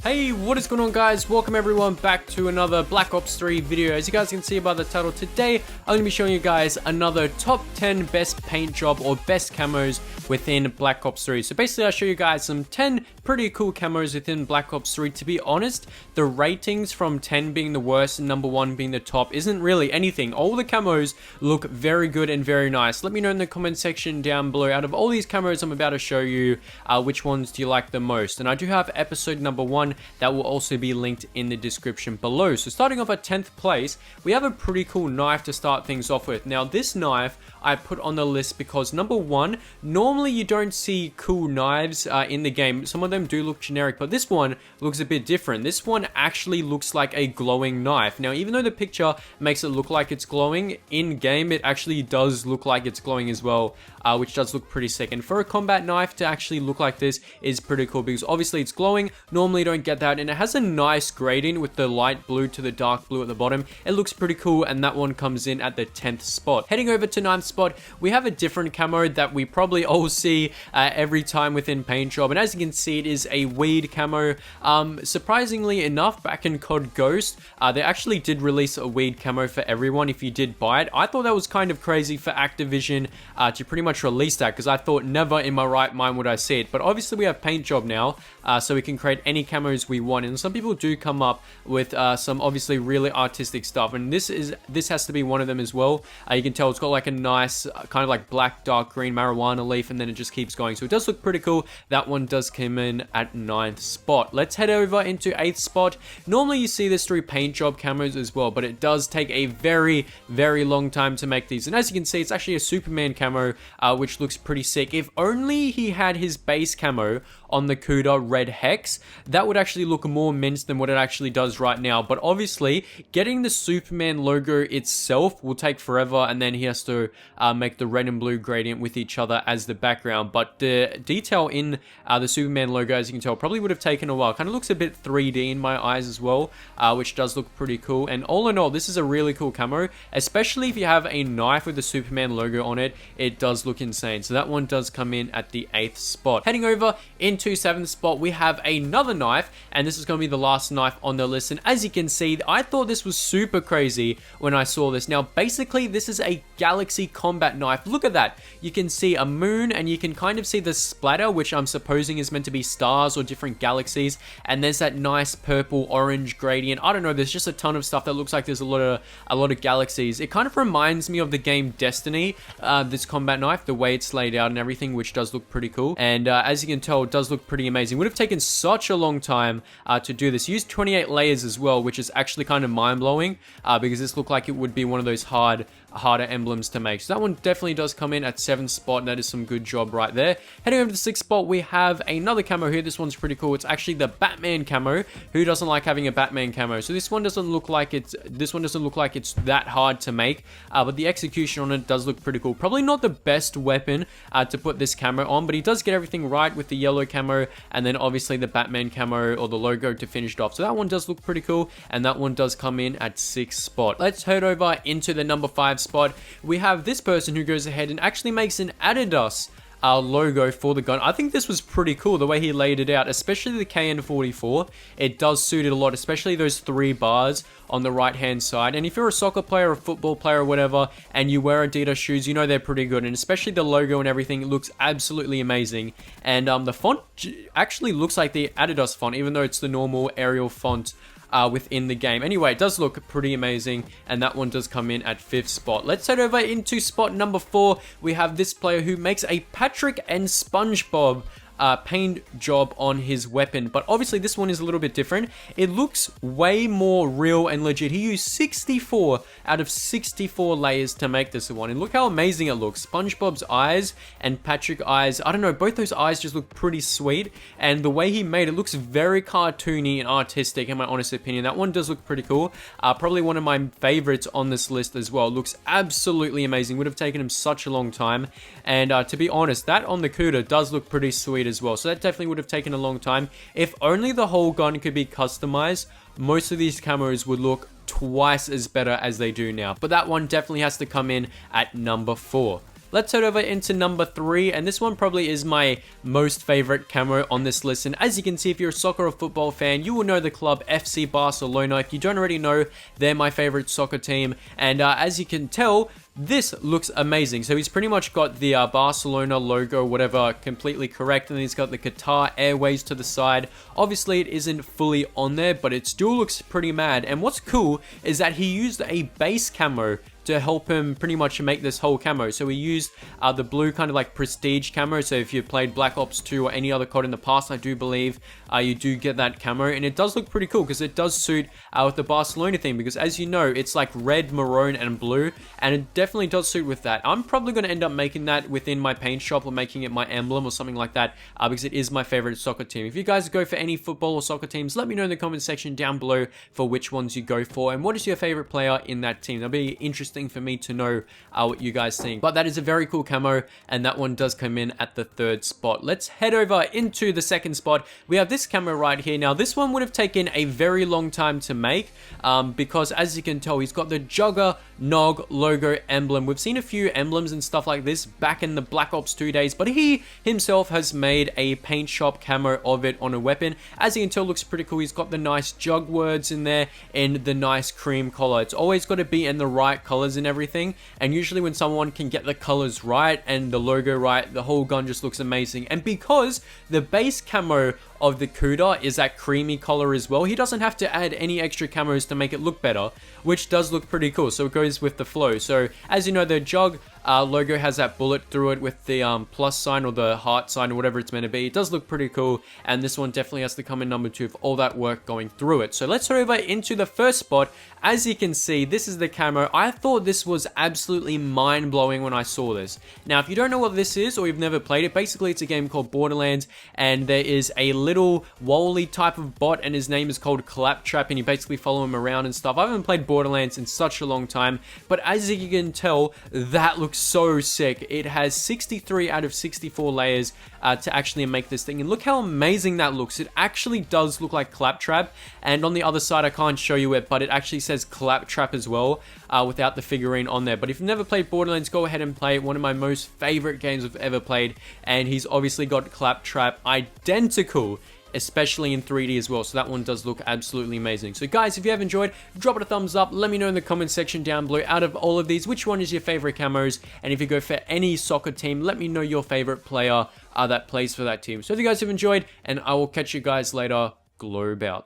Hey, what is going on, guys? Welcome everyone back to another Black Ops 3 video. As you guys can see by the title, today I'm going to be showing you guys another top 10 best paint job or best camos within Black Ops 3. So basically I'll show you guys some 10 pretty cool camos within Black Ops 3. To be honest, the ratings from 10 being the worst and number 1 being the top isn't really anything. All the camos look very good and very nice. Let me know in the comment section down below, out of all these camos I'm about to show you, which ones do you like the most? And I do have episode number 1 that will also be linked in the description below. So starting off at 10th place, we have a pretty cool knife to start things off with. Now this knife I put on the list because number 1, normally you don't see cool knives in the game. Some of them do look generic, but this one looks a bit different. This one actually looks like a glowing knife. Now even though the picture makes it look like it's glowing, in game it actually does look like it's glowing as well, which does look pretty sick. And for a combat knife to actually look like this is pretty cool because obviously it's glowing. Normally you don't get that, and it has a nice gradient with the light blue to the dark blue at the bottom. It looks pretty cool, and that one comes in at the 10th spot. Heading over to 9th spot, we have a different camo that we probably all see every time within Paintjob, and as you can see, it is a weed camo. Surprisingly enough, back in COD Ghost, they actually did release a weed camo for everyone if you did buy it. I thought that was kind of crazy for Activision to pretty much release that, because I thought never in my right mind would I see it. But obviously we have Paintjob now, so we can create any camos we want, and some people do come up with some obviously really artistic stuff, and this has to be one of them as well. You can tell it's got like a nice kind of like black dark green marijuana leaf, and then it just keeps going, so it does look pretty cool. That one does come in at 9th spot. Let's head over into 8th spot. Normally you see this through Paintjob camos as well, but it does take a very long time to make these, and as you can see, it's actually a Superman camo, which looks pretty sick. If only he had his base camo on the CUDA red hex, that would actually look more minced than what it actually does right now. But obviously getting the Superman logo itself will take forever, and then he has to make the red and blue gradient with each other as the background. But the detail in the Superman logo, as you can tell, probably would have taken a while. Kind of looks a bit 3D in my eyes as well, which does look pretty cool. And all in all, this is a really cool camo, especially if you have a knife with the Superman logo on it. It does look insane. So that one does come in at the 8th spot. Heading over into 7th spot, we have another knife, and this is going to be the last knife on the list. And as you can see, I thought this was super crazy when I saw this. Now basically this is a galaxy combat knife. Look at that. You can see a moon, and you can kind of see the splatter, which I'm supposing is meant to be stars or different galaxies, and there's that nice purple orange gradient. I don't know, there's just a ton of stuff that looks like there's a lot of galaxies. It kind of reminds me of the game Destiny, this combat knife, the way it's laid out and everything, which does look pretty cool. And as you can tell, it does look pretty amazing. Would have taken such a long time to do this. Use 28 layers as well, which is actually kind of mind-blowing, because this looked like it would be one of those harder emblems to make. So that one definitely does come in at 7th spot, and that is some good job right there. Heading over to the 6th spot, we have another camo here. This one's pretty cool. It's actually the Batman camo. Who doesn't like having a Batman camo? So this one doesn't look like it's that hard to make, but the execution on it does look pretty cool. Probably not the best weapon to put this camo on, but he does get everything right with the yellow camo, and then obviously the Batman camo or the logo to finish it off. So that one does look pretty cool, and that one does come in at 6th spot. Let's head over into the number 5 spot. We have this person who goes ahead and actually makes an Adidas logo for the gun. I think this was pretty cool the way he laid it out, especially the KN44. It does suit it a lot, especially those 3 bars on the right hand side. And if you're a soccer player, a football player, or whatever, and you wear Adidas shoes, you know they're pretty good. And especially the logo and everything, it looks absolutely amazing. And the font actually looks like the Adidas font, even though it's the normal Arial font within the game. Anyway, it does look pretty amazing, and that one does come in at 5th spot. Let's head over into spot number 4. We have this player who makes a Patrick and SpongeBob paint job on his weapon, but obviously this one is a little bit different. It looks way more real and legit. He used 64 out of 64 layers to make this one, and look how amazing it looks. SpongeBob's eyes and Patrick's eyes, I don't know, both those eyes just look pretty sweet, and the way he made it looks very cartoony and artistic in my honest opinion. That one does look pretty cool. Probably one of my favorites on this list as well. Looks absolutely amazing. Would have taken him such a long time, and to be honest, that on the CUDA does look pretty sweet as well, so that definitely would have taken a long time. If only the whole gun could be customized, most of these camos would look twice as better as they do now. But that one definitely has to come in at number 4. Let's head over into number 3, and this one probably is my most favorite camo on this list. And as you can see, if you're a soccer or football fan, you will know the club FC Barcelona. If you don't already know, they're my favorite soccer team, and as you can tell, this looks amazing. So he's pretty much got the Barcelona logo, whatever, completely correct, and he's got the Qatar Airways to the side. Obviously, it isn't fully on there, but it still looks pretty mad. And what's cool is that he used a base camo to help him pretty much make this whole camo. So he used the blue kind of like prestige camo. So if you've played Black Ops 2 or any other COD in the past, I do believe you do get that camo, and it does look pretty cool because it does suit with the Barcelona theme, because as you know, it's like red, maroon, and blue, and it definitely does suit with that. I'm probably going to end up making that within my paint shop, or making it my emblem or something like that, because it is my favorite soccer team. If you guys go for any football or soccer teams, let me know in the comment section down below for which ones you go for, and what is your favorite player in that team. That'll be interesting for me to know what you guys think. But that is a very cool camo, and that one does come in at the 3rd spot. Let's head over into the 2nd spot. We have this camo right here. Now this one would have taken a very long time to make, because as you can tell, he's got the jogger nog logo emblem. We've seen a few emblems and stuff like this back in the Black Ops 2 days, but he himself has made a paint shop camo of it on a weapon. As you can tell, looks pretty cool. He's got the nice jug words in there and the nice cream color. It's always got to be in the right colors and everything, and usually when someone can get the colors right and the logo right, the whole gun just looks amazing. And because the base camo of the Cuda is that creamy color as well, he doesn't have to add any extra camos to make it look better, which does look pretty cool. So it goes with the flow. So as you know, the jug logo has that bullet through it with the plus sign or the heart sign or whatever it's meant to be. It does look pretty cool, and this one definitely has to come in number 2 with all that work going through it. So let's head over into the 1st spot. As you can see, this is the camo. I thought this was absolutely mind-blowing when I saw this. Now, if you don't know what this is, or you've never played it, basically it's a game called Borderlands, and there is a little Wally type of bot, and his name is called Claptrap, and you basically follow him around and stuff. I haven't played Borderlands in such a long time, but as you can tell, that looks so sick. It has 63 out of 64 layers to actually make this thing, and look how amazing that looks. It actually does look like Claptrap, and on the other side, I can't show you it, but it actually says Claptrap as well, without the figurine on there. But if you've never played Borderlands, go ahead and play it. One of my most favorite games I've ever played, and he's obviously got Claptrap identical, especially in 3D as well. So that one does look absolutely amazing. So guys, if you have enjoyed, drop it a thumbs up. Let me know in the comment section down below, out of all of these, which one is your favorite camos? And if you go for any soccer team, let me know your favorite player that plays for that team. So if you guys have enjoyed, and I will catch you guys later. Globe out.